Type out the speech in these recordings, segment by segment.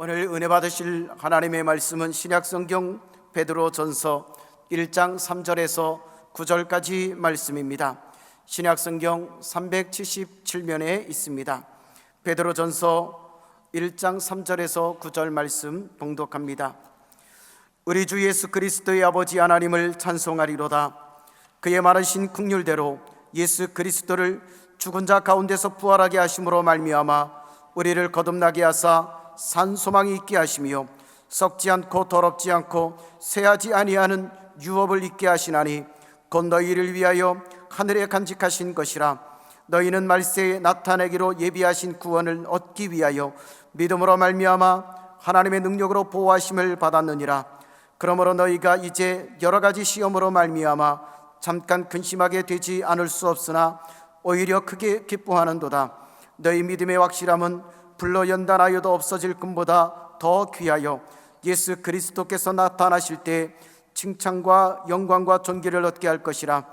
오늘 은혜 받으실 하나님의 말씀은 신약성경 베드로전서 1장 3절에서 9절까지 말씀입니다. 신약성경 377면에 있습니다. 베드로전서 1장 3절에서 9절 말씀 봉독합니다. 우리 주 예수 그리스도의 아버지 하나님을 찬송하리로다. 그의 많으신 긍휼대로 예수 그리스도를 죽은 자 가운데서 부활하게 하심으로 말미암아 우리를 거듭나게 하사 산 소망이 있게 하시며 썩지 않고 더럽지 않고 쇠하지 아니하는 유업을 있게 하시나니 곧 너희를 위하여 하늘에 간직하신 것이라. 너희는 말세에 나타내기로 예비하신 구원을 얻기 위하여 믿음으로 말미암아 하나님의 능력으로 보호하심을 받았느니라. 그러므로 너희가 이제 여러 가지 시험으로 말미암아 잠깐 근심하게 되지 않을 수 없으나 오히려 크게 기뻐하는도다. 너희 믿음의 확실함은 불로 연단하여도 없어질 금보다 더 귀하여 예수 그리스도께서 나타나실 때 칭찬과 영광과 존귀를 얻게 할 것이라.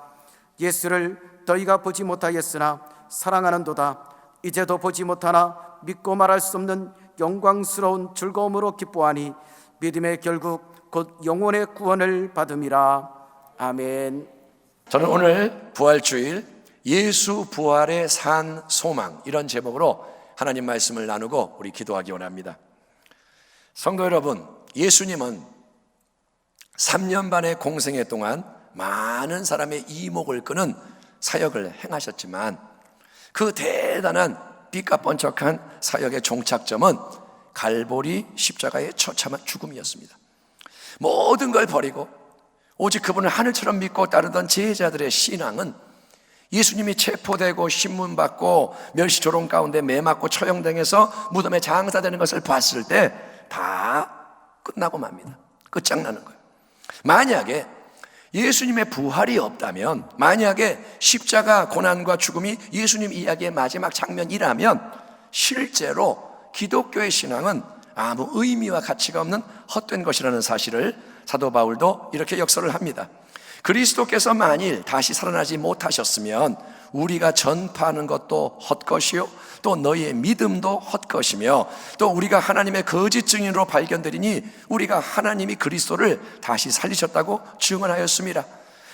예수를 너희가 보지 못하였으나 사랑하는도다. 이제도 보지 못하나 믿고 말할 수 없는 영광스러운 즐거움으로 기뻐하니 믿음의 결국 곧 영혼의 구원을 받음이라. 아멘. 저는 오늘 부활주일 예수 부활의 산 소망, 이런 제목으로 하나님 말씀을 나누고 우리 기도하기 원합니다. 성도 여러분, 예수님은 3년 반의 공생애 동안 많은 사람의 이목을 끄는 사역을 행하셨지만 그 대단한 빛과 번쩍한 사역의 종착점은 갈보리 십자가의 처참한 죽음이었습니다. 모든 걸 버리고 오직 그분을 하늘처럼 믿고 따르던 제자들의 신앙은 예수님이 체포되고 신문받고 멸시조롱 가운데 매맞고 처형당해서 무덤에 장사되는 것을 봤을 때 다 끝나고 맙니다. 끝장나는 거예요. 만약에 예수님의 부활이 없다면, 만약에 십자가 고난과 죽음이 예수님 이야기의 마지막 장면이라면 실제로 기독교의 신앙은 아무 의미와 가치가 없는 헛된 것이라는 사실을 사도 바울도 이렇게 역설을 합니다. 그리스도께서 만일 다시 살아나지 못하셨으면 우리가 전파하는 것도 헛것이요 또 너희의 믿음도 헛것이며 또 우리가 하나님의 거짓 증인으로 발견되리니 우리가 하나님이 그리스도를 다시 살리셨다고 증언하였습니다.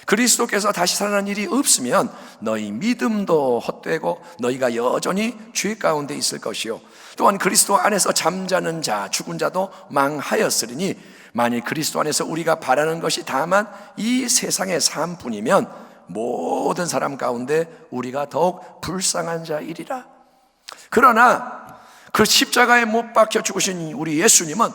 그리스도께서 다시 살아난 일이 없으면 너희 믿음도 헛되고 너희가 여전히 죄 가운데 있을 것이요 또한 그리스도 안에서 잠자는 자 죽은 자도 망하였으리니 만일 그리스도 안에서 우리가 바라는 것이 다만 이 세상의 삶뿐이면 모든 사람 가운데 우리가 더욱 불쌍한 자이리라. 그러나 그 십자가에 못 박혀 죽으신 우리 예수님은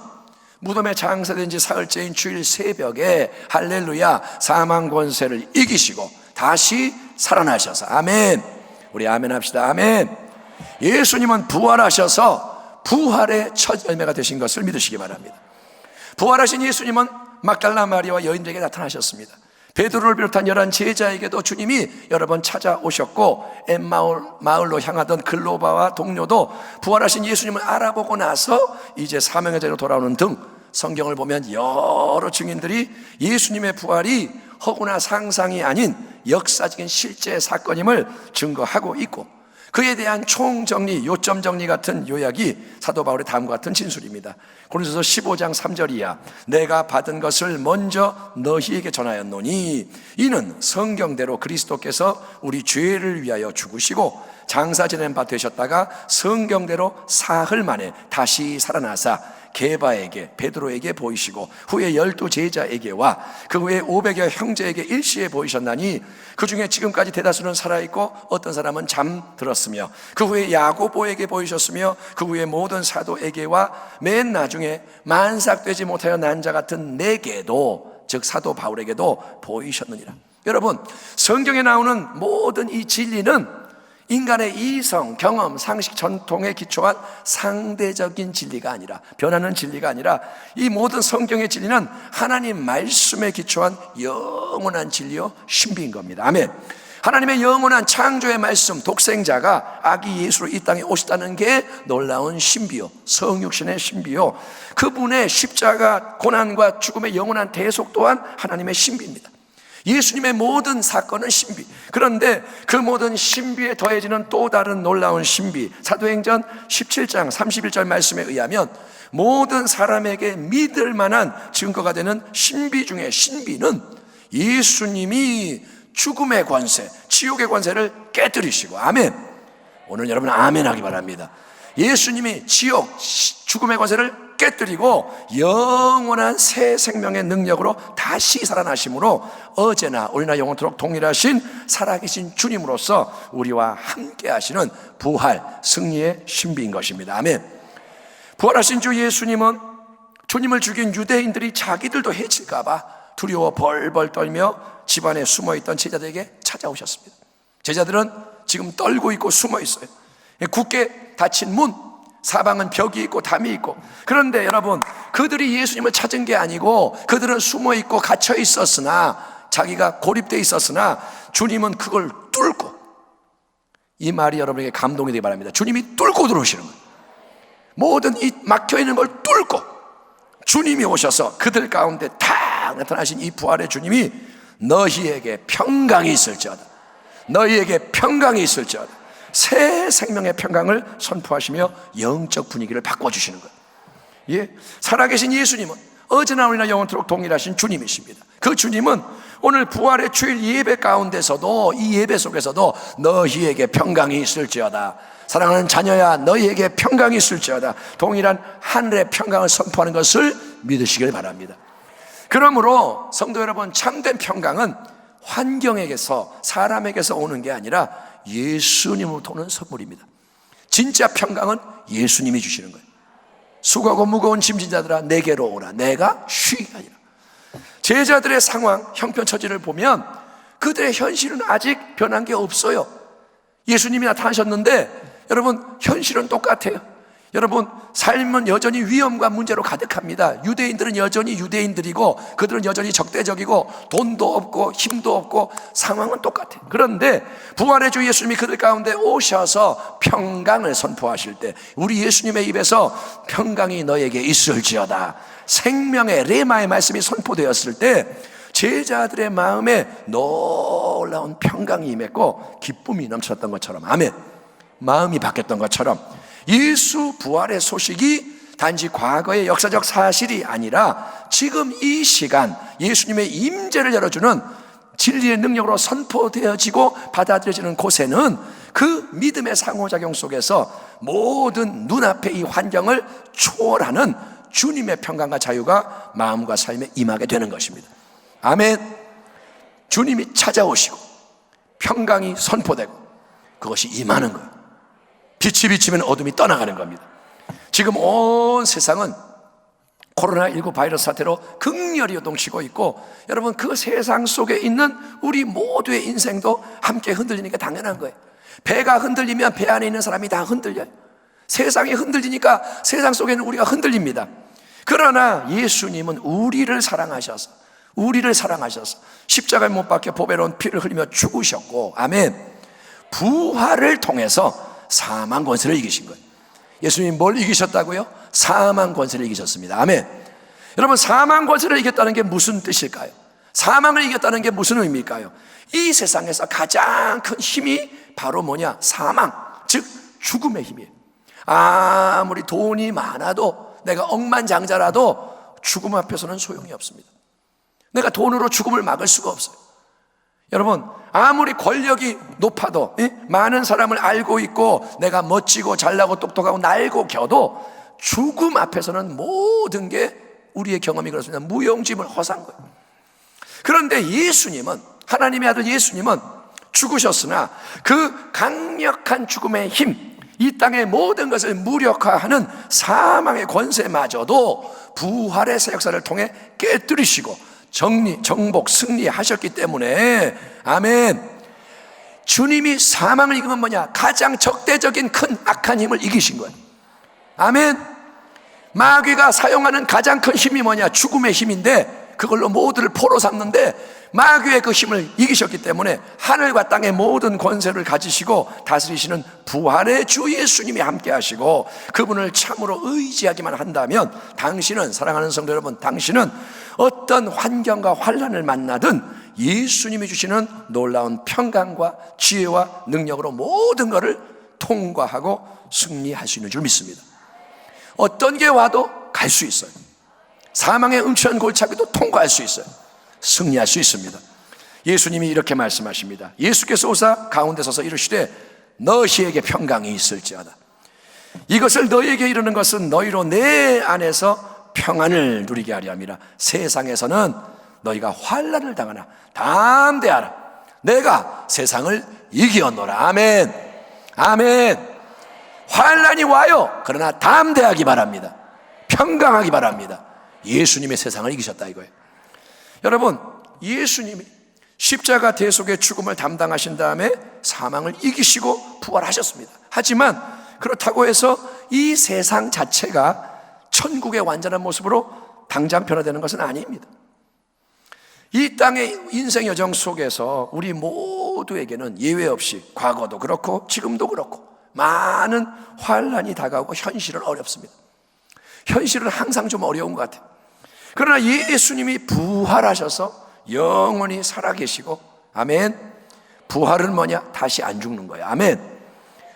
무덤에 장사된 지 사흘째인 주일 새벽에 할렐루야 사망 권세를 이기시고 다시 살아나셔서, 아멘. 우리 아멘 합시다. 아멘. 예수님은 부활하셔서 부활의 첫 열매가 되신 것을 믿으시기 바랍니다. 부활하신 예수님은 막달라 마리아와 여인들에게 나타나셨습니다. 베드로를 비롯한 11 제자에게도 주님이 여러 번 찾아오셨고 엠마을로 향하던 글로바와 동료도 부활하신 예수님을 알아보고 나서 이제 사명의 자리로 돌아오는 등 성경을 보면 여러 증인들이 예수님의 부활이 허구나 상상이 아닌 역사적인 실제 사건임을 증거하고 있고, 그에 대한 총정리, 요점 정리 같은 요약이 사도 바울의 다음과 같은 진술입니다. 고린도서 15장 3절이야. 내가 받은 것을 먼저 너희에게 전하였노니 이는 성경대로 그리스도께서 우리 죄를 위하여 죽으시고 장사 지낸 바 되셨다가 성경대로 사흘 만에 다시 살아나사 게바에게, 베드로에게 보이시고 후에 12 제자에게와 그 후에 500여 형제에게 일시에 보이셨나니 그 중에 지금까지 대다수는 살아있고 어떤 사람은 잠들었으며 그 후에 야고보에게 보이셨으며 그 후에 모든 사도에게와 맨 나중에 만삭되지 못하여 난 자 같은 내게도, 즉 사도 바울에게도 보이셨느니라. 여러분, 성경에 나오는 모든 이 진리는 인간의 이성, 경험, 상식, 전통에 기초한 상대적인 진리가 아니라, 변하는 진리가 아니라 이 모든 성경의 진리는 하나님 말씀에 기초한 영원한 진리요 신비인 겁니다. 아멘. 하나님의 영원한 창조의 말씀, 독생자가 아기 예수로 이 땅에 오셨다는 게 놀라운 신비요, 성육신의 신비요, 그분의 십자가 고난과 죽음의 영원한 대속 또한 하나님의 신비입니다. 예수님의 모든 사건은 신비. 그런데 그 모든 신비에 더해지는 또 다른 놀라운 신비, 사도행전 17장 31절 말씀에 의하면 모든 사람에게 믿을 만한 증거가 되는 신비 중에 신비는 예수님이 죽음의 권세, 지옥의 권세를 깨뜨리시고, 아멘. 오늘 여러분 아멘 하기 바랍니다. 예수님이 지옥, 죽음의 권세를 깨뜨리고 영원한 새 생명의 능력으로 다시 살아나심으로 어제나 오늘나 영원토록 동일하신 살아계신 주님으로서 우리와 함께 하시는 부활, 승리의 신비인 것입니다. 아멘. 부활하신 주 예수님은 주님을 죽인 유대인들이 자기들도 해칠까봐 두려워 벌벌 떨며 집안에 숨어있던 제자들에게 찾아오셨습니다. 제자들은 지금 떨고 있고 숨어 있어요. 굳게 닫힌 문, 사방은 벽이 있고 담이 있고. 그런데 여러분, 그들이 예수님을 찾은 게 아니고 그들은 숨어 있고 갇혀 있었으나, 자기가 고립되어 있었으나 주님은 그걸 뚫고, 이 말이 여러분에게 감동이 되기 바랍니다. 주님이 뚫고 들어오시는 거예요. 모든 이 막혀있는 걸 뚫고 주님이 오셔서 그들 가운데 탁 나타나신 이 부활의 주님이 너희에게 평강이 있을지어다, 너희에게 평강이 있을지어다, 새 생명의 평강을 선포하시며 영적 분위기를 바꿔주시는 거예요. 예, 살아계신 예수님은 어제나 오늘나 영원토록 동일하신 주님이십니다. 그 주님은 오늘 부활의 주일 예배 가운데서도, 이 예배 속에서도 너희에게 평강이 있을지어다, 사랑하는 자녀야 너희에게 평강이 있을지어다, 동일한 하늘의 평강을 선포하는 것을 믿으시길 바랍니다. 그러므로 성도 여러분, 참된 평강은 환경에게서, 사람에게서 오는 게 아니라 예수님으로부터 오는 선물입니다. 진짜 평강은 예수님이 주시는 거예요. 수고하고 무거운 짐진 자들아 내게로 오라, 내가 쉬게 하리라. 제자들의 상황, 형편처지를 보면 그들의 현실은 아직 변한 게 없어요. 예수님이 나타나셨는데 여러분, 현실은 똑같아요. 여러분, 삶은 여전히 위험과 문제로 가득합니다. 유대인들은 여전히 유대인들이고 그들은 여전히 적대적이고 돈도 없고 힘도 없고 상황은 똑같아요. 그런데 부활의 주 예수님이 그들 가운데 오셔서 평강을 선포하실 때, 우리 예수님의 입에서 평강이 너에게 있을지어다, 생명의 레마의 말씀이 선포되었을 때 제자들의 마음에 놀라운 평강이 임했고 기쁨이 넘쳤던 것처럼, 아멘, 마음이 바뀌었던 것처럼 예수 부활의 소식이 단지 과거의 역사적 사실이 아니라 지금 이 시간 예수님의 임재를 열어주는 진리의 능력으로 선포되어지고 받아들여지는 곳에는 그 믿음의 상호작용 속에서 모든 눈앞의 이 환경을 초월하는 주님의 평강과 자유가 마음과 삶에 임하게 되는 것입니다. 아멘. 주님이 찾아오시고 평강이 선포되고 그것이 임하는 거예요. 빛이 비치면 어둠이 떠나가는 겁니다. 지금 온 세상은 코로나19 바이러스 사태로 극렬히 요동치고 있고, 여러분, 그 세상 속에 있는 우리 모두의 인생도 함께 흔들리니까 당연한 거예요. 배가 흔들리면 배 안에 있는 사람이 다 흔들려요. 세상이 흔들리니까 세상 속에는 우리가 흔들립니다. 그러나 예수님은 우리를 사랑하셔서 십자가에 못 박혀 보배로운 피를 흘리며 죽으셨고, 아멘, 부활을 통해서 사망 권세를 이기신 거예요. 예수님이 뭘 이기셨다고요? 사망 권세를 이기셨습니다. 아멘. 여러분, 사망 권세를 이겼다는 게 무슨 뜻일까요? 사망을 이겼다는 게 무슨 의미일까요? 이 세상에서 가장 큰 힘이 바로 뭐냐? 사망, 즉 죽음의 힘이에요. 아무리 돈이 많아도, 내가 억만장자라도 죽음 앞에서는 소용이 없습니다. 내가 돈으로 죽음을 막을 수가 없어요. 여러분, 아무리 권력이 높아도, 많은 사람을 알고 있고 내가 멋지고 잘나고 똑똑하고 날고 겨도 죽음 앞에서는 모든 게, 우리의 경험이 그렇습니다, 무용지물 허사한 거예요. 그런데 예수님은, 하나님의 아들 예수님은 죽으셨으나 그 강력한 죽음의 힘, 이 땅의 모든 것을 무력화하는 사망의 권세마저도 부활의 새 역사를 통해 깨뜨리시고 정복, 승리하셨기 때문에, 아멘, 주님이 사망을 이기면 뭐냐? 가장 적대적인 큰 악한 힘을 이기신 거예요. 아멘. 마귀가 사용하는 가장 큰 힘이 뭐냐? 죽음의 힘인데 그걸로 모두를 포로 삼는데, 마귀의 그 힘을 이기셨기 때문에 하늘과 땅의 모든 권세를 가지시고 다스리시는 부활의 주 예수님이 함께 하시고, 그분을 참으로 의지하기만 한다면 당신은, 사랑하는 성도 여러분, 당신은 어떤 환경과 환난을 만나든 예수님이 주시는 놀라운 평강과 지혜와 능력으로 모든 것을 통과하고 승리할 수 있는 줄 믿습니다. 어떤 게 와도 갈 수 있어요. 사망의 음침한 골짜기도 통과할 수 있어요. 승리할 수 있습니다. 예수님이 이렇게 말씀하십니다. 예수께서 오사 가운데 서서 이르시되 너희에게 평강이 있을지어다. 이것을 너희에게 이르는 것은 너희로 내 안에서 평안을 누리게 하려 함이라. 세상에서는 너희가 환난을 당하나 담대하라. 내가 세상을 이기었노라. 아멘. 아멘. 환난이 와요. 그러나 담대하기 바랍니다. 평강하기 바랍니다. 예수님의 세상을 이기셨다 이거예요. 여러분, 예수님이 십자가 대속의 죽음을 담당하신 다음에 사망을 이기시고 부활하셨습니다. 하지만 그렇다고 해서 이 세상 자체가 천국의 완전한 모습으로 당장 변화되는 것은 아닙니다. 이 땅의 인생 여정 속에서 우리 모두에게는 예외 없이 과거도 그렇고 지금도 그렇고 많은 환난이 다가오고 현실은 어렵습니다. 현실은 항상 좀 어려운 것 같아요. 그러나 예수님이 부활하셔서 영원히 살아계시고, 아멘. 부활은 뭐냐? 다시 안 죽는 거예요. 아멘.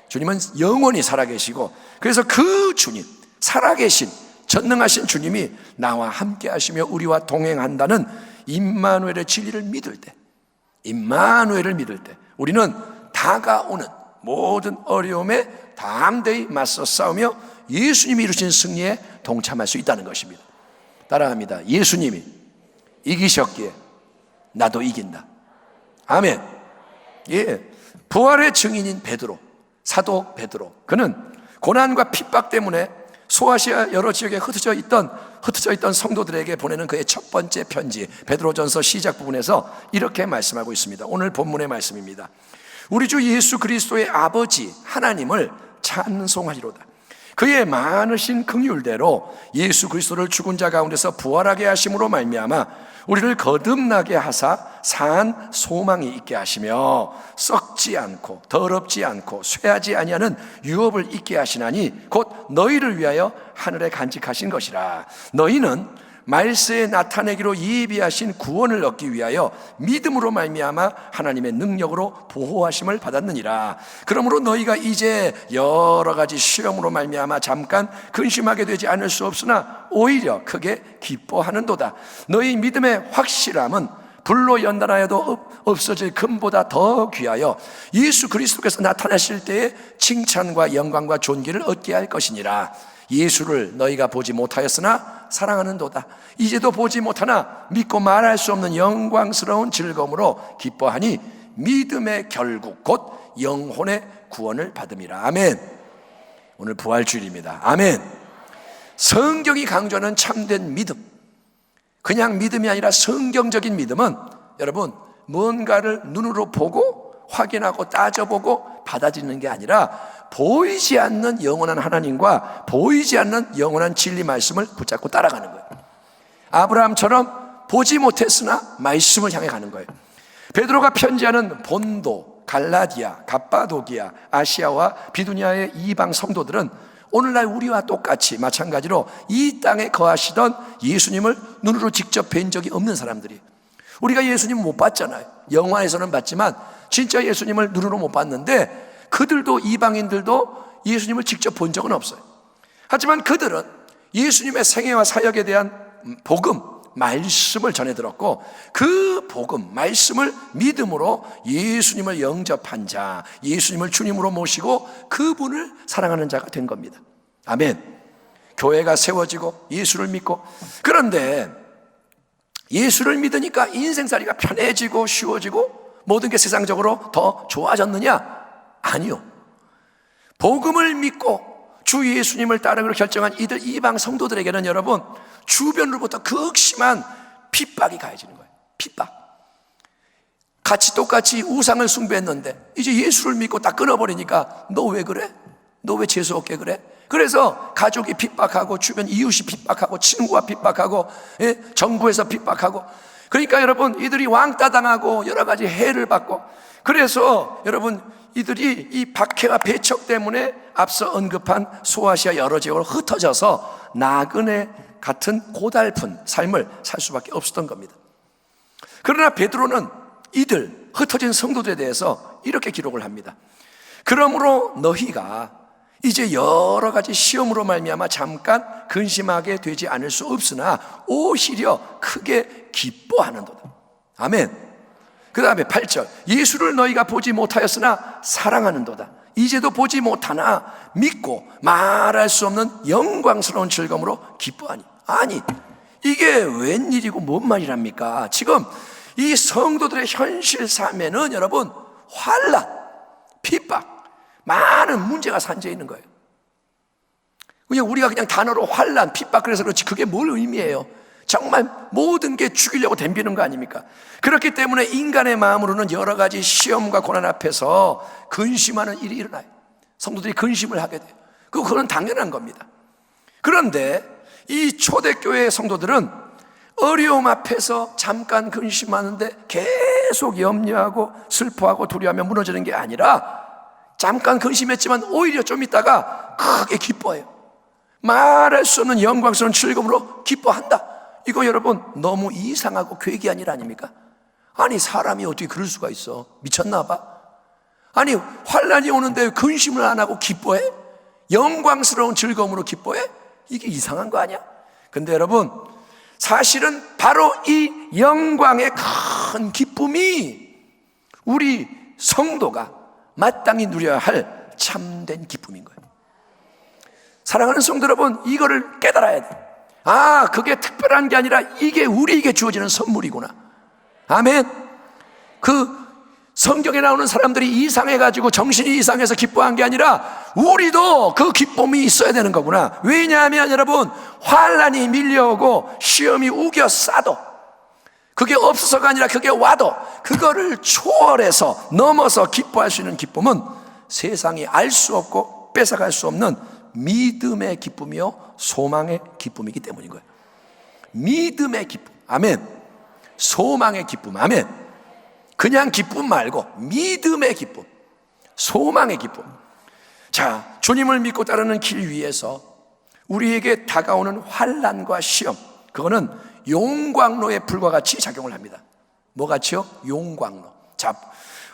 주님은 영원히 살아계시고, 그래서 그 주님, 살아계신 전능하신 주님이 나와 함께 하시며 우리와 동행한다는 임마누엘의 진리를 믿을 때, 임마누엘을 믿을 때 우리는 다가오는 모든 어려움에 담대히 맞서 싸우며 예수님이 이루신 승리에 동참할 수 있다는 것입니다. 따라합니다. 예수님이 이기셨기에 나도 이긴다. 아멘. 예, 부활의 증인인 베드로, 사도 베드로, 그는 고난과 핍박 때문에 소아시아 여러 지역에 흩어져 있던 성도들에게 보내는 그의 첫 번째 편지, 베드로전서 시작 부분에서 이렇게 말씀하고 있습니다. 오늘 본문의 말씀입니다. 우리 주 예수 그리스도의 아버지 하나님을 찬송하리로다. 그의 많으신 긍휼대로 예수 그리스도를 죽은 자 가운데서 부활하게 하심으로 말미암아 우리를 거듭나게 하사 산 소망이 있게 하시며 썩지 않고 더럽지 않고 쇠하지 아니하는 유업을 있게 하시나니 곧 너희를 위하여 하늘에 간직하신 것이라. 너희는 말세에 나타내기로 예비하신 구원을 얻기 위하여 믿음으로 말미암아 하나님의 능력으로 보호하심을 받았느니라. 그러므로 너희가 이제 여러 가지 시험으로 말미암아 잠깐 근심하게 되지 않을 수 없으나 오히려 크게 기뻐하는도다. 너희 믿음의 확실함은 불로 연단하여도 없어질 금보다 더 귀하여 예수 그리스도께서 나타나실 때에 칭찬과 영광과 존귀를 얻게 할 것이니라. 예수를 너희가 보지 못하였으나 사랑하는도다. 이제도 보지 못하나 믿고 말할 수 없는 영광스러운 즐거움으로 기뻐하니 믿음의 결국 곧 영혼의 구원을 받음이라. 아멘. 오늘 부활주일입니다. 아멘. 성경이 강조하는 참된 믿음, 그냥 믿음이 아니라 성경적인 믿음은 여러분 뭔가를 눈으로 보고 확인하고 따져보고 받아들이는 게 아니라 보이지 않는 영원한 하나님과 보이지 않는 영원한 진리 말씀을 붙잡고 따라가는 거예요. 아브라함처럼 보지 못했으나 말씀을 향해 가는 거예요. 베드로가 편지하는 본도, 갈라디아, 갑바도기아, 아시아와 비두니아의 이방 성도들은 오늘날 우리와 똑같이 마찬가지로 이 땅에 거하시던 예수님을 눈으로 직접 뵌 적이 없는 사람들이, 우리가 예수님 못 봤잖아요. 영화에서는 봤지만 진짜 예수님을 눈으로 못 봤는데 그들도, 이방인들도 예수님을 직접 본 적은 없어요. 하지만 그들은 예수님의 생애와 사역에 대한 복음, 말씀을 전해 들었고 그 복음, 말씀을 믿음으로 예수님을 영접한 자, 예수님을 주님으로 모시고 그분을 사랑하는 자가 된 겁니다. 아멘. 교회가 세워지고 예수를 믿고, 그런데 예수를 믿으니까 인생살이가 편해지고 쉬워지고 모든 게 세상적으로 더 좋아졌느냐? 아니요. 복음을 믿고 주 예수님을 따르기로 결정한 이들 이방 성도들에게는 여러분 주변으로부터 극심한 핍박이 가해지는 거예요. 핍박. 같이 똑같이 우상을 숭배했는데 이제 예수를 믿고 다 끊어버리니까 너 왜 그래? 너 왜 재수 없게 그래? 그래서 가족이 핍박하고 주변 이웃이 핍박하고 친구가 핍박하고 정부에서 핍박하고, 그러니까 여러분 이들이 왕따 당하고 여러 가지 해를 받고, 그래서 여러분 이들이 이 박해와 배척 때문에 앞서 언급한 소아시아 여러 지역으로 흩어져서 나그네 같은 고달픈 삶을 살 수밖에 없었던 겁니다. 그러나 베드로는 이들 흩어진 성도들에 대해서 이렇게 기록을 합니다. 그러므로 너희가 이제 여러 가지 시험으로 말미암아 잠깐 근심하게 되지 않을 수 없으나 오히려 크게 기뻐하는도다. 아멘. 그 다음에 8절, 예수를 너희가 보지 못하였으나 사랑하는도다. 이제도 보지 못하나 믿고 말할 수 없는 영광스러운 즐거움으로 기뻐하니. 아니, 이게 웬일이고 뭔 말이랍니까? 지금 이 성도들의 현실 삶에는 여러분 환난, 핍박, 많은 문제가 산재해 있는 거예요. 그냥 우리가 그냥 단어로 환난, 핍박 그래서 그렇지 그게 뭘 의미해요? 정말 모든 게 죽이려고 덤비는 거 아닙니까? 그렇기 때문에 인간의 마음으로는 여러 가지 시험과 고난 앞에서 근심하는 일이 일어나요. 성도들이 근심을 하게 돼요. 그건 당연한 겁니다. 그런데 이 초대교회 성도들은 어려움 앞에서 잠깐 근심하는데 계속 염려하고 슬퍼하고 두려워하며 무너지는 게 아니라 잠깐 근심했지만 오히려 좀 있다가 크게 기뻐해요. 말할 수 없는 영광스러운 즐거움으로 기뻐한다. 이거 여러분 너무 이상하고 괴기한 일 아닙니까? 아니 사람이 어떻게 그럴 수가 있어? 미쳤나 봐. 아니 환난이 오는데 근심을 안 하고 기뻐해? 영광스러운 즐거움으로 기뻐해? 이게 이상한 거 아니야? 근데 여러분 사실은 바로 이 영광의 큰 기쁨이 우리 성도가 마땅히 누려야 할 참된 기쁨인 거예요. 사랑하는 성도 여러분, 이거를 깨달아야 돼요. 아, 그게 특별한 게 아니라 이게 우리에게 주어지는 선물이구나. 아멘. 그 성경에 나오는 사람들이 이상해가지고 정신이 이상해서 기뻐한 게 아니라 우리도 그 기쁨이 있어야 되는 거구나. 왜냐하면 여러분 환난이 밀려오고 시험이 우겨 싸도 그게 없어서가 아니라 그게 와도 그거를 초월해서 넘어서 기뻐할 수 있는 기쁨은 세상이 알 수 없고 뺏어갈 수 없는 믿음의 기쁨이요 소망의 기쁨이기 때문인 거예요. 믿음의 기쁨, 아멘. 소망의 기쁨, 아멘. 그냥 기쁨 말고 믿음의 기쁨, 소망의 기쁨. 자, 주님을 믿고 따르는 길 위에서 우리에게 다가오는 환난과 시험, 그거는 용광로의 불과 같이 작용을 합니다. 뭐 같이요? 용광로. 자,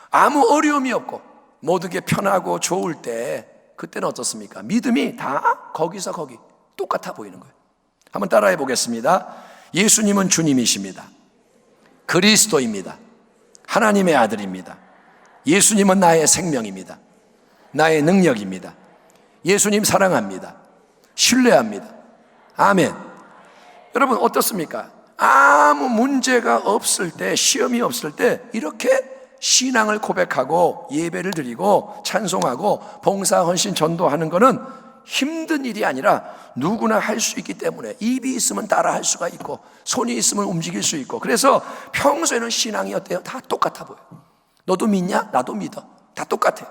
아무 어려움이 없고 모든 게 편하고 좋을 때 그때는 어떻습니까? 믿음이 다 거기서 거기 똑같아 보이는 거예요. 한번 따라해 보겠습니다. 예수님은 주님이십니다. 그리스도입니다. 하나님의 아들입니다. 예수님은 나의 생명입니다. 나의 능력입니다. 예수님 사랑합니다. 신뢰합니다. 아멘. 여러분 어떻습니까? 아무 문제가 없을 때, 시험이 없을 때 이렇게 신앙을 고백하고 예배를 드리고 찬송하고 봉사, 헌신, 전도하는 거는 힘든 일이 아니라 누구나 할 수 있기 때문에 입이 있으면 따라 할 수가 있고 손이 있으면 움직일 수 있고 그래서 평소에는 신앙이 어때요? 다 똑같아 보여요. 너도 믿냐? 나도 믿어. 다 똑같아.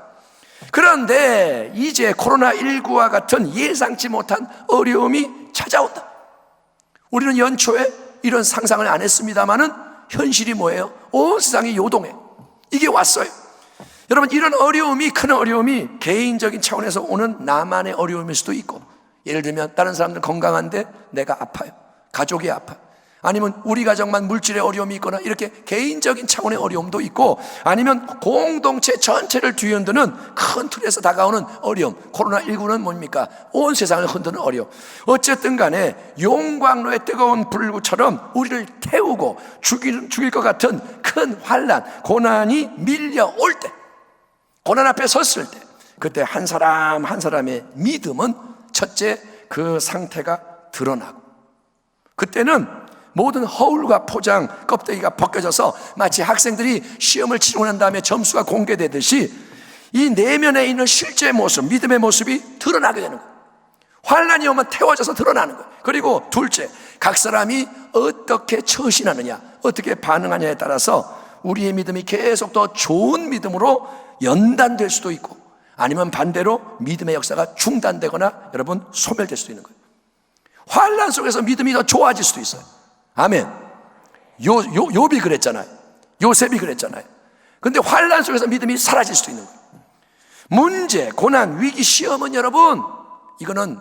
그런데 이제 코로나19와 같은 예상치 못한 어려움이 찾아온다. 우리는 연초에 이런 상상을 안 했습니다마는 현실이 뭐예요? 온 세상이 요동해. 이게 왔어요. 여러분 이런 어려움이 큰 어려움이 개인적인 차원에서 오는 나만의 어려움일 수도 있고 예를 들면 다른 사람들 건강한데 내가 아파요. 가족이 아파요. 아니면 우리 가정만 물질의 어려움이 있거나 이렇게 개인적인 차원의 어려움도 있고 아니면 공동체 전체를 뒤흔드는 큰 틀에서 다가오는 어려움. 코로나19는 뭡니까? 온 세상을 흔드는 어려움. 어쨌든 간에 용광로의 뜨거운 불구처럼 우리를 태우고 죽일 것 같은 큰 환난, 고난이 밀려올 때, 고난 앞에 섰을 때 그때 한 사람 한 사람의 믿음은 첫째 그 상태가 드러나고 그때는 모든 허울과 포장 껍데기가 벗겨져서 마치 학생들이 시험을 치르고 난 다음에 점수가 공개되듯이 이 내면에 있는 실제 모습, 믿음의 모습이 드러나게 되는 거예요. 환난이 오면 태워져서 드러나는 거예요. 그리고 둘째, 각 사람이 어떻게 처신하느냐, 어떻게 반응하냐에 따라서 우리의 믿음이 계속 더 좋은 믿음으로 연단될 수도 있고 아니면 반대로 믿음의 역사가 중단되거나 여러분 소멸될 수도 있는 거예요. 환난 속에서 믿음이 더 좋아질 수도 있어요. 아멘. 욥이 그랬잖아요. 요셉이 그랬잖아요. 근데 환난 속에서 믿음이 사라질 수도 있는 거예요. 문제, 고난, 위기, 시험은 여러분 이거는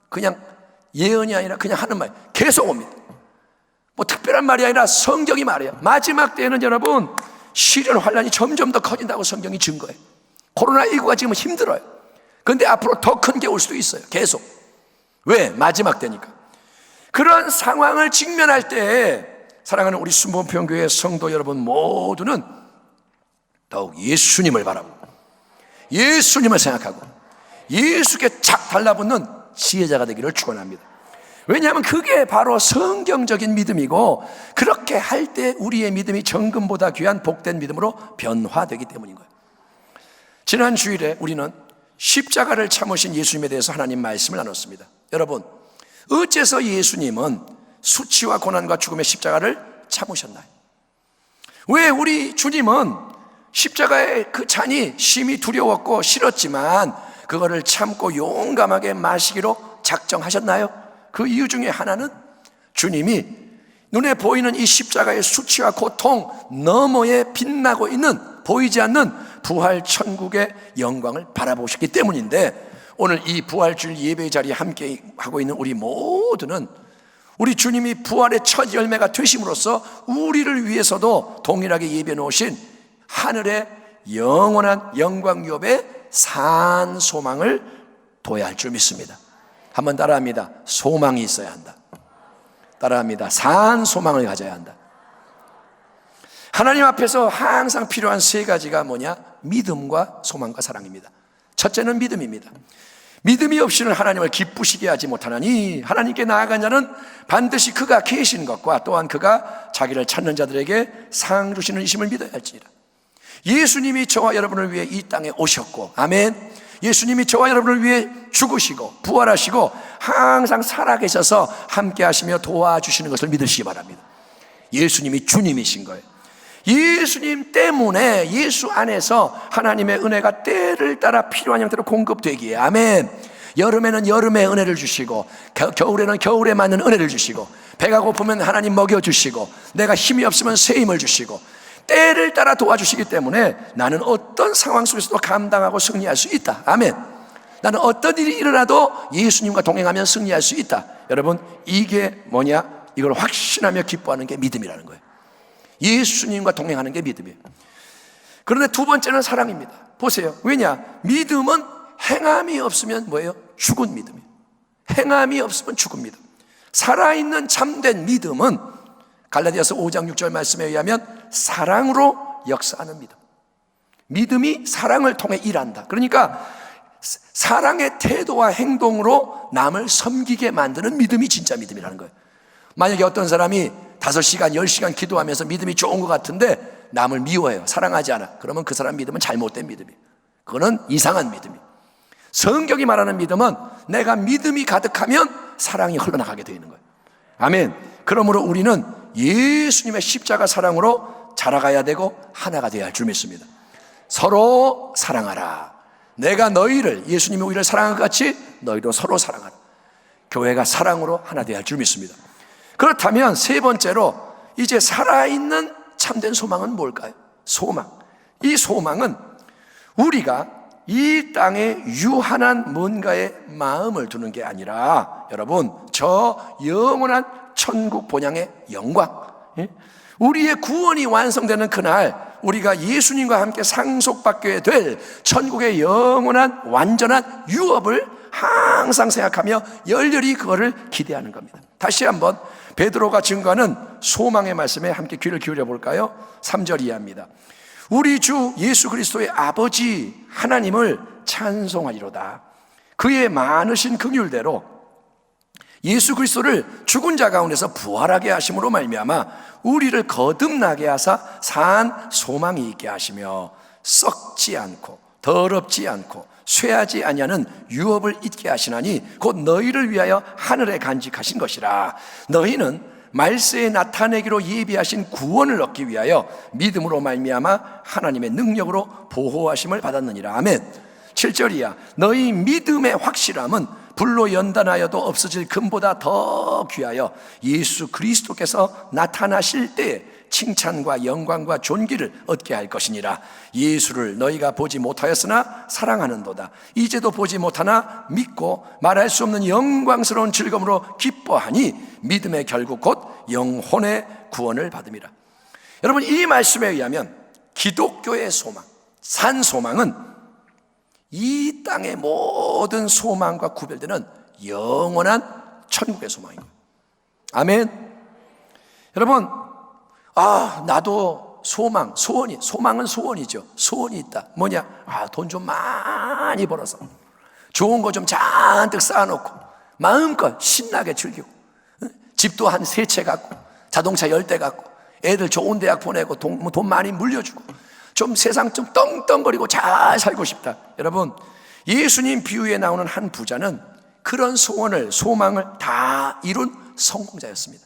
그냥 예언이 아니라 그냥 하는 말 계속 옵니다. 뭐 특별한 말이 아니라 성경이 말해요. 마지막 때에는 여러분 시련 환란이 점점 더 커진다고 성경이 증거해요. 코로나19가 지금 힘들어요. 그런데 앞으로 더 큰 게 올 수도 있어요. 계속. 왜? 마지막 때니까. 그런 상황을 직면할 때 사랑하는 우리 순복음교회 성도 여러분 모두는 더욱 예수님을 바라보고 예수님을 생각하고 예수께 착 달라붙는 지혜자가 되기를 축원합니다. 왜냐하면 그게 바로 성경적인 믿음이고 그렇게 할 때 우리의 믿음이 정금보다 귀한 복된 믿음으로 변화되기 때문인 거예요. 지난 주일에 우리는 십자가를 참으신 예수님에 대해서 하나님 말씀을 나눴습니다. 여러분, 어째서 예수님은 수치와 고난과 죽음의 십자가를 참으셨나요? 왜 우리 주님은 십자가의 그 잔이 심히 두려웠고 싫었지만 그거를 참고 용감하게 마시기로 작정하셨나요? 그 이유 중에 하나는 주님이 눈에 보이는 이 십자가의 수치와 고통 너머에 빛나고 있는 보이지 않는 부활 천국의 영광을 바라보셨기 때문인데, 오늘 이 부활주일 예배의 자리에 함께 하고 있는 우리 모두는 우리 주님이 부활의 첫 열매가 되심으로써 우리를 위해서도 동일하게 예배해 놓으신 하늘의 영원한 영광 유업의 산 소망을 둬야 할 줄 믿습니다. 한번 따라합니다. 소망이 있어야 한다. 따라합니다. 산 소망을 가져야 한다. 하나님 앞에서 항상 필요한 세 가지가 뭐냐? 믿음과 소망과 사랑입니다. 첫째는 믿음입니다. 믿음이 없이는 하나님을 기쁘시게 하지 못하나니 하나님께 나아간 자는 반드시 그가 계신 것과 또한 그가 자기를 찾는 자들에게 상 주시는 이심을 믿어야 할지니라. 예수님이 저와 여러분을 위해 이 땅에 오셨고, 아멘. 예수님이 저와 여러분을 위해 죽으시고 부활하시고 항상 살아계셔서 함께 하시며 도와주시는 것을 믿으시기 바랍니다. 예수님이 주님이신 거예요. 예수님 때문에 예수 안에서 하나님의 은혜가 때를 따라 필요한 형태로 공급되기에, 아멘. 여름에는 여름의 은혜를 주시고 겨울에는 겨울에 맞는 은혜를 주시고 배가 고프면 하나님 먹여주시고 내가 힘이 없으면 새 힘을 주시고 때를 따라 도와주시기 때문에 나는 어떤 상황 속에서도 감당하고 승리할 수 있다. 아멘. 나는 어떤 일이 일어나도 예수님과 동행하면 승리할 수 있다. 여러분, 이게 뭐냐? 이걸 확신하며 기뻐하는 게 믿음이라는 거예요. 예수님과 동행하는 게 믿음이에요. 그런데 두 번째는 사랑입니다. 보세요. 왜냐? 믿음은 행함이 없으면 뭐예요? 죽은 믿음이에요. 행함이 없으면 죽은 믿음. 살아있는 참된 믿음은 갈라디아서 5장 6절 말씀에 의하면 사랑으로 역사하는 믿음. 믿음이 사랑을 통해 일한다. 그러니까 사랑의 태도와 행동으로 남을 섬기게 만드는 믿음이 진짜 믿음이라는 거예요. 만약에 어떤 사람이 5시간, 10시간 기도하면서 믿음이 좋은 것 같은데 남을 미워해요. 사랑하지 않아. 그러면 그 사람 믿음은 잘못된 믿음이에요. 그거는 이상한 믿음이에요. 성경이 말하는 믿음은 내가 믿음이 가득하면 사랑이 흘러나가게 되어 있는 거예요. 아멘. 그러므로 우리는 예수님의 십자가 사랑으로 자라가야 되고 하나가 되어야 할 줄 믿습니다. 서로 사랑하라. 내가 너희를, 예수님이 우리를 사랑한 것 같이 너희도 서로 사랑하라. 교회가 사랑으로 하나 되어야 할 줄 믿습니다. 그렇다면 세 번째로 이제 살아있는 참된 소망은 뭘까요? 소망. 이 소망은 우리가 이 땅에 유한한 뭔가에 마음을 두는 게 아니라, 여러분, 저 영원한 천국 본향의 영광, 우리의 구원이 완성되는 그날 우리가 예수님과 함께 상속받게 될 천국의 영원한 완전한 유업을 항상 생각하며 열렬히 그거를 기대하는 겁니다. 다시 한번 베드로가 증거하는 소망의 말씀에 함께 귀를 기울여 볼까요? 3절 이하입니다. 우리 주 예수 그리스도의 아버지 하나님을 찬송하리로다. 그의 많으신 긍휼대로 예수 그리스도를 죽은 자 가운데서 부활하게 하심으로 말미암아 우리를 거듭나게 하사 산 소망이 있게 하시며 썩지 않고 더럽지 않고 쇠하지 아니하는 유업을 잊게 하시나니 곧 너희를 위하여 하늘에 간직하신 것이라. 너희는 말세에 나타내기로 예비하신 구원을 얻기 위하여 믿음으로 말미암아 하나님의 능력으로 보호하심을 받았느니라. 아멘. 7절이야. 너희 믿음의 확실함은 불로 연단하여도 없어질 금보다 더 귀하여 예수 그리스도께서 나타나실 때에 칭찬과 영광과 존귀를 얻게 할 것이니라. 예수를 너희가 보지 못하였으나 사랑하는도다. 이제도 보지 못하나 믿고 말할 수 없는 영광스러운 즐거움으로 기뻐하니 믿음의 결국 곧 영혼의 구원을 받음이라. 여러분, 이 말씀에 의하면 기독교의 소망, 산 소망은 이 땅의 모든 소망과 구별되는 영원한 천국의 소망입니다. 아멘. 여러분, 나도 소망은 소원이죠. 소원이 있다. 뭐냐? 돈 좀 많이 벌어서 좋은 거 좀 잔뜩 쌓아놓고 마음껏 신나게 즐기고, 집도 한 3채 갖고 자동차 10대 갖고 애들 좋은 대학 보내고 돈 많이 물려주고 좀 세상 좀 떵떵거리고 잘 살고 싶다. 여러분, 예수님 비유에 나오는 한 부자는 그런 소망을 다 이룬 성공자였습니다.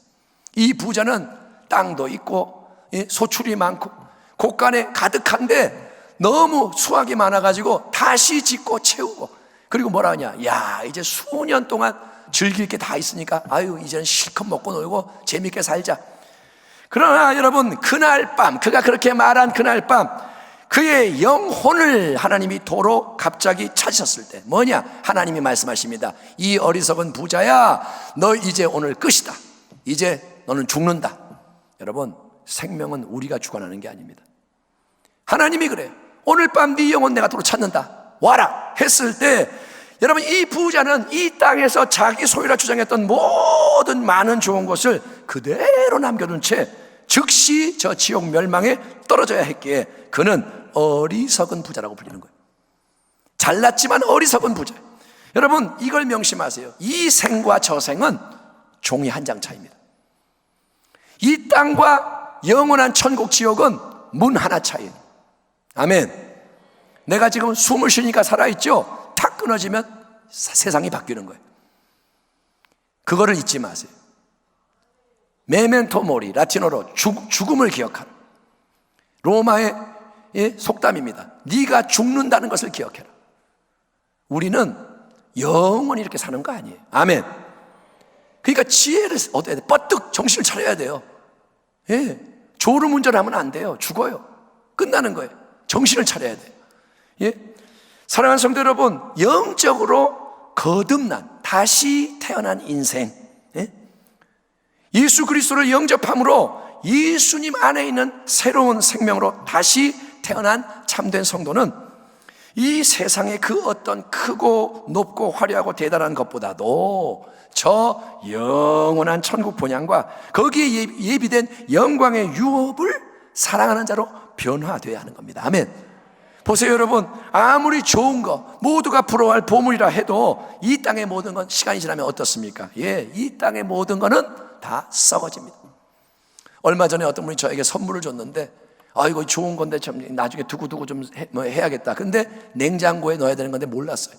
이 부자는 땅도 있고 소출이 많고 곳간에 가득한데 너무 수확이 많아가지고 다시 짓고 채우고, 그리고 뭐라 하냐? 이제 수년 동안 즐길 게 다 있으니까 이제는 실컷 먹고 놀고 재밌게 살자. 그러나 여러분, 그날 밤, 그가 그렇게 말한 그날 밤, 그의 영혼을 하나님이 도로 갑자기 찾으셨을 때 뭐냐? 하나님이 말씀하십니다. 이 어리석은 부자야, 너 이제 오늘 끝이다. 이제 너는 죽는다. 여러분, 생명은 우리가 주관하는 게 아닙니다. 하나님이 그래요. 오늘 밤 네 영혼 내가 도로 찾는다. 와라 했을 때, 여러분, 이 부자는 이 땅에서 자기 소유라 주장했던 모든 많은 좋은 것을 그대로 남겨둔 채 즉시 저 지옥 멸망에 떨어져야 했기에 그는 어리석은 부자라고 불리는 거예요. 잘났지만 어리석은 부자. 여러분, 이걸 명심하세요. 이 생과 저 생은 종이 한 장 차이입니다. 이 땅과 영원한 천국 지옥은 문 하나 차이에요. 아멘. 내가 지금 숨을 쉬니까 살아있죠? 탁 끊어지면 세상이 바뀌는 거예요. 그거를 잊지 마세요. 메멘토 모리, 라틴어로 죽음을 기억하라. 로마의 속담입니다. 네가 죽는다는 것을 기억해라. 우리는 영원히 이렇게 사는 거 아니에요. 아멘. 그러니까 지혜를 얻어야 돼. 뻗뜩 정신을 차려야 돼요. 졸음운전하면 안 돼요. 죽어요. 끝나는 거예요. 정신을 차려야 돼요. 사랑하는 성도 여러분, 영적으로 거듭난, 다시 태어난 인생, 예수 그리스도를 영접함으로 예수님 안에 있는 새로운 생명으로 다시 태어난 참된 성도는 이 세상의 그 어떤 크고 높고 화려하고 대단한 것보다도 저 영원한 천국 본향과 거기에 예비된 영광의 유업을 사랑하는 자로 변화되어야 하는 겁니다. 아멘. 보세요, 여러분, 아무리 좋은 거 모두가 부러워할 보물이라 해도 이 땅의 모든 건 시간이 지나면 어떻습니까? 이 땅의 모든 거는 다 썩어집니다. 얼마 전에 어떤 분이 저에게 선물을 줬는데, 이거 좋은 건데 좀 나중에 두고두고 좀 해야겠다. 근데 냉장고에 넣어야 되는 건데 몰랐어요.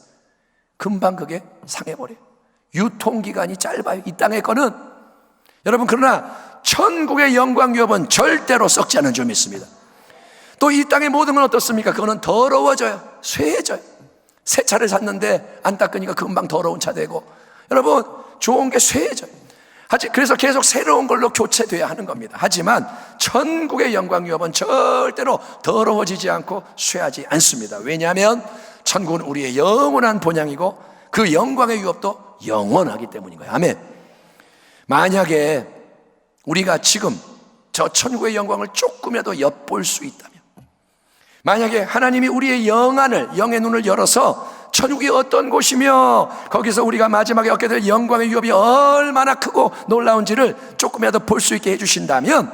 금방 그게 상해버려요. 유통기간이 짧아요. 이 땅의 거는. 여러분, 그러나 천국의 영광 유업은 절대로 썩지 않은 줄 믿습니다. 또 이 땅의 모든 건 어떻습니까? 그거는 더러워져요. 쇠해져요. 새 차를 샀는데 안 닦으니까 금방 더러운 차 되고, 여러분, 좋은 게 쇠해져요. 그래서 계속 새로운 걸로 교체돼야 하는 겁니다. 하지만 천국의 영광 유업은 절대로 더러워지지 않고 쇠하지 않습니다. 왜냐하면 천국은 우리의 영원한 본향이고 그 영광의 유업도 영원하기 때문인 거예요. 아멘. 만약에 우리가 지금 저 천국의 영광을 조금이라도 엿볼 수 있다면, 만약에 하나님이 우리의 영의 눈을 열어서 천국이 어떤 곳이며 거기서 우리가 마지막에 얻게 될 영광의 유업이 얼마나 크고 놀라운지를 조금이라도 볼 수 있게 해주신다면,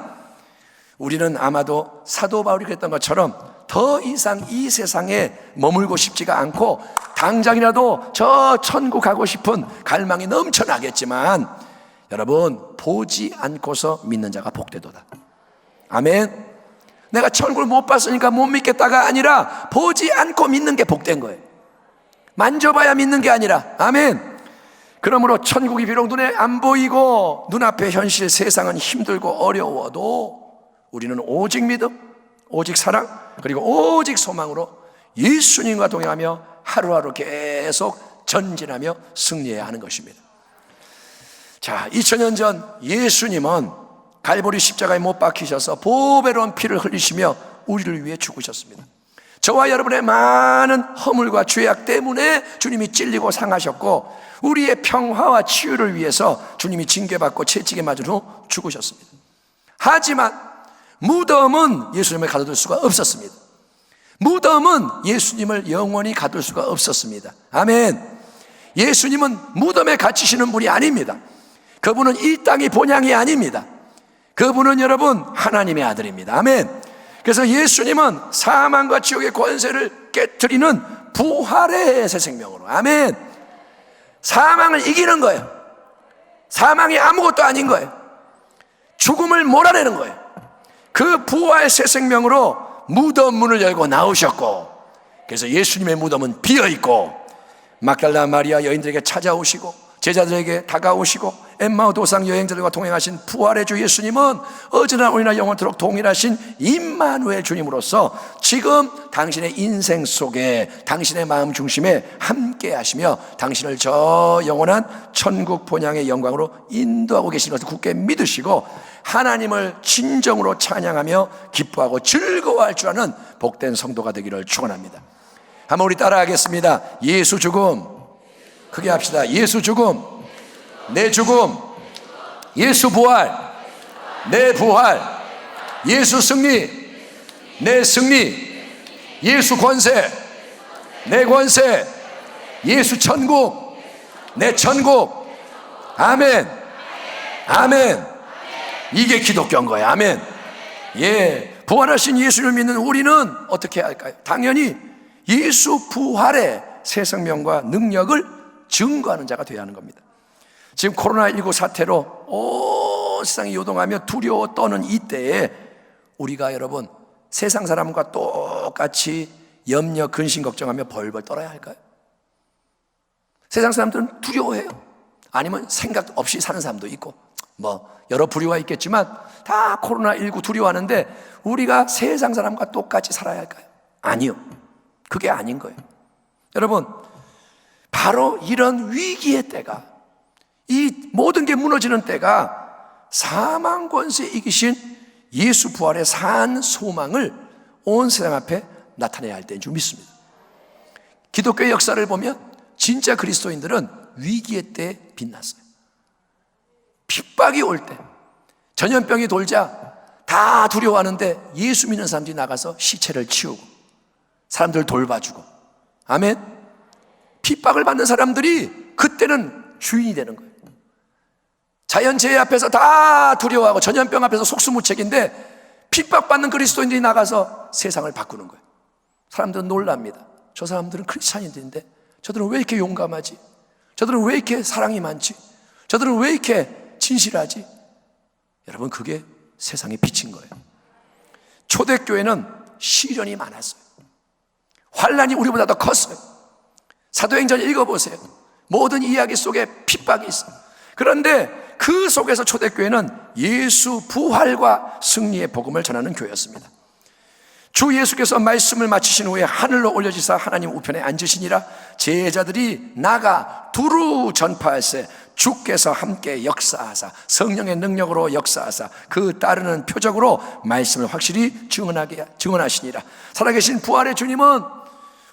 우리는 아마도 사도 바울이 그랬던 것처럼 더 이상 이 세상에 머물고 싶지가 않고 당장이라도 저 천국 가고 싶은 갈망이 넘쳐나겠지만, 여러분, 보지 않고서 믿는 자가 복되도다. 아멘. 내가 천국을 못 봤으니까 못 믿겠다가 아니라 보지 않고 믿는 게 복된 거예요. 만져봐야 믿는 게 아니라. 아멘. 그러므로 천국이 비록 눈에 안 보이고 눈앞의 현실 세상은 힘들고 어려워도 우리는 오직 믿음, 오직 사랑, 그리고 오직 소망으로 예수님과 동행하며 하루하루 계속 전진하며 승리해야 하는 것입니다. 자, 2000년 전 예수님은 갈보리 십자가에 못 박히셔서 보배로운 피를 흘리시며 우리를 위해 죽으셨습니다. 저와 여러분의 많은 허물과 죄악 때문에 주님이 찔리고 상하셨고, 우리의 평화와 치유를 위해서 주님이 징계받고 채찍에 맞은 후 죽으셨습니다. 하지만 무덤은 예수님을 가둬둘 수가 없었습니다. 무덤은 예수님을 영원히 가둘 수가 없었습니다. 아멘. 예수님은 무덤에 갇히시는 분이 아닙니다. 그분은 이 땅이 본향이 아닙니다. 그분은 여러분 하나님의 아들입니다. 아멘. 그래서 예수님은 사망과 지옥의 권세를 깨트리는 부활의 새 생명으로, 아멘, 사망을 이기는 거예요. 사망이 아무것도 아닌 거예요. 죽음을 몰아내는 거예요. 그 부활 새 생명으로 무덤 문을 열고 나오셨고, 그래서 예수님의 무덤은 비어있고, 막달라 마리아 여인들에게 찾아오시고 제자들에게 다가오시고 엠마오 도상 여행자들과 동행하신 부활의 주 예수님은 어제나 오늘나 영원토록 동일하신 임마누엘 주님으로서 지금 당신의 인생 속에, 당신의 마음 중심에 함께 하시며 당신을 저 영원한 천국 본향의 영광으로 인도하고 계시는 것을 굳게 믿으시고 하나님을 진정으로 찬양하며 기뻐하고 즐거워할 줄 아는 복된 성도가 되기를 축원합니다. 한번 우리 따라하겠습니다. 예수 죽음, 크게 합시다. 예수 죽음, 내 죽음, 예수 부활, 내 부활, 예수 승리, 내 승리, 예수 권세, 내 권세, 예수 천국, 내 천국. 아멘, 아멘. 이게 기독교인 거예요. 아멘. 예, 부활하신 예수를 믿는 우리는 어떻게 할까요? 당연히 예수 부활의 새 생명과 능력을 증거하는 자가 되어야 하는 겁니다. 지금 코로나19 사태로 온 세상이 요동하며 두려워 떠는 이때에 우리가 여러분 세상 사람과 똑같이 염려, 근심, 걱정하며 벌벌 떨어야 할까요? 세상 사람들은 두려워해요. 아니면 생각 없이 사는 사람도 있고 뭐 여러 부류가 있겠지만 다 코로나19 두려워하는데 우리가 세상 사람과 똑같이 살아야 할까요? 아니요, 그게 아닌 거예요. 여러분, 바로 이런 위기의 때가, 이 모든 게 무너지는 때가 사망 권세 이기신 예수 부활의 산 소망을 온 세상 앞에 나타내야 할 때인 줄 믿습니다. 기독교의 역사를 보면 진짜 그리스도인들은 위기의 때에 빛났어요. 핍박이 올 때, 전염병이 돌자 다 두려워하는데 예수 믿는 사람들이 나가서 시체를 치우고 사람들 돌봐주고, 아멘. 핍박을 받는 사람들이 그때는 주인이 되는 거예요. 자연재해 앞에서 다 두려워하고 전염병 앞에서 속수무책인데 핍박받는 그리스도인들이 나가서 세상을 바꾸는 거예요. 사람들은 놀랍니다. 저 사람들은 크리스찬인들인데 저들은 왜 이렇게 용감하지? 저들은 왜 이렇게 사랑이 많지? 저들은 왜 이렇게 진실하지? 여러분, 그게 세상의 빛인 거예요. 초대교회는 시련이 많았어요. 환란이 우리보다 더 컸어요. 사도행전 읽어보세요. 모든 이야기 속에 핍박이 있어요. 그런데 그 속에서 초대교회는 예수 부활과 승리의 복음을 전하는 교회였습니다. 주 예수께서 말씀을 마치신 후에 하늘로 올려지사 하나님 우편에 앉으시니라. 제자들이 나가 두루 전파할세 주께서 함께 역사하사 성령의 능력으로 역사하사 그 따르는 표적으로 말씀을 확실히 증언하시니라. 살아계신 부활의 주님은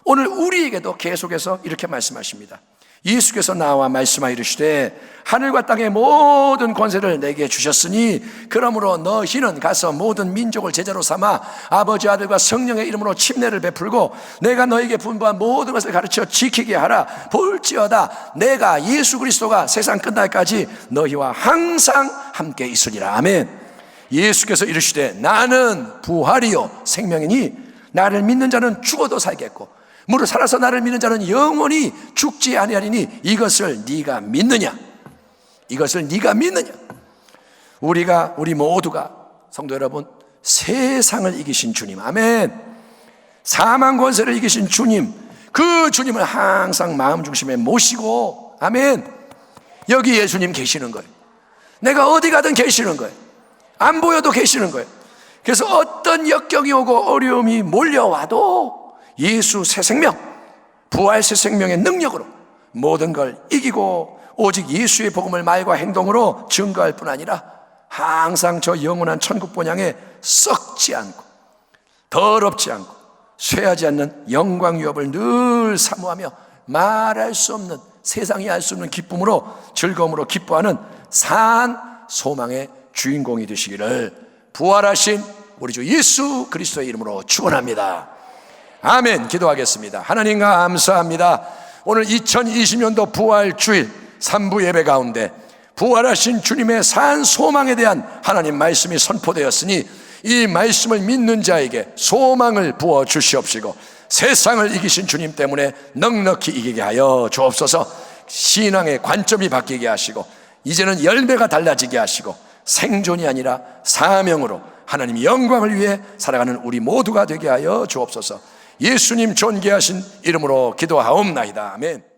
오늘 우리에게도 계속해서 이렇게 말씀하십니다. 예수께서 나와 말씀하여 이르시되 하늘과 땅의 모든 권세를 내게 주셨으니 그러므로 너희는 가서 모든 민족을 제자로 삼아 아버지 아들과 성령의 이름으로 침례를 베풀고 내가 너에게 분부한 모든 것을 가르쳐 지키게 하라. 볼지어다 내가 예수 그리스도가 세상 끝날까지 너희와 항상 함께 있으리라. 아멘. 예수께서 이르시되 나는 부활이요 생명이니 나를 믿는 자는 죽어도 살겠고 무릇 살아서 나를 믿는 자는 영원히 죽지 아니하리니 이것을 네가 믿느냐? 이것을 네가 믿느냐? 우리 모두가 성도 여러분, 세상을 이기신 주님, 아멘. 사망 권세를 이기신 주님, 그 주님을 항상 마음 중심에 모시고, 아멘. 여기 예수님 계시는 거예요. 내가 어디 가든 계시는 거예요. 안 보여도 계시는 거예요. 그래서 어떤 역경이 오고 어려움이 몰려와도 예수 새 생명, 부활 새 생명의 능력으로 모든 걸 이기고 오직 예수의 복음을 말과 행동으로 증거할 뿐 아니라 항상 저 영원한 천국 본향에 썩지 않고 더럽지 않고 쇠하지 않는 영광 유업을 늘 사모하며 말할 수 없는, 세상이 알 수 없는 기쁨으로, 즐거움으로 기뻐하는 산 소망의 주인공이 되시기를 부활하신 우리 주 예수 그리스도의 이름으로 축원합니다. 아멘. 기도하겠습니다. 하나님 감사합니다. 오늘 2020년도 부활주일 3부 예배 가운데 부활하신 주님의 산 소망에 대한 하나님 말씀이 선포되었으니 이 말씀을 믿는 자에게 소망을 부어 주시옵시고 세상을 이기신 주님 때문에 넉넉히 이기게 하여 주옵소서. 신앙의 관점이 바뀌게 하시고 이제는 열매가 달라지게 하시고 생존이 아니라 사명으로 하나님 영광을 위해 살아가는 우리 모두가 되게 하여 주옵소서. 예수님 존귀하신 이름으로 기도하옵나이다. 아멘.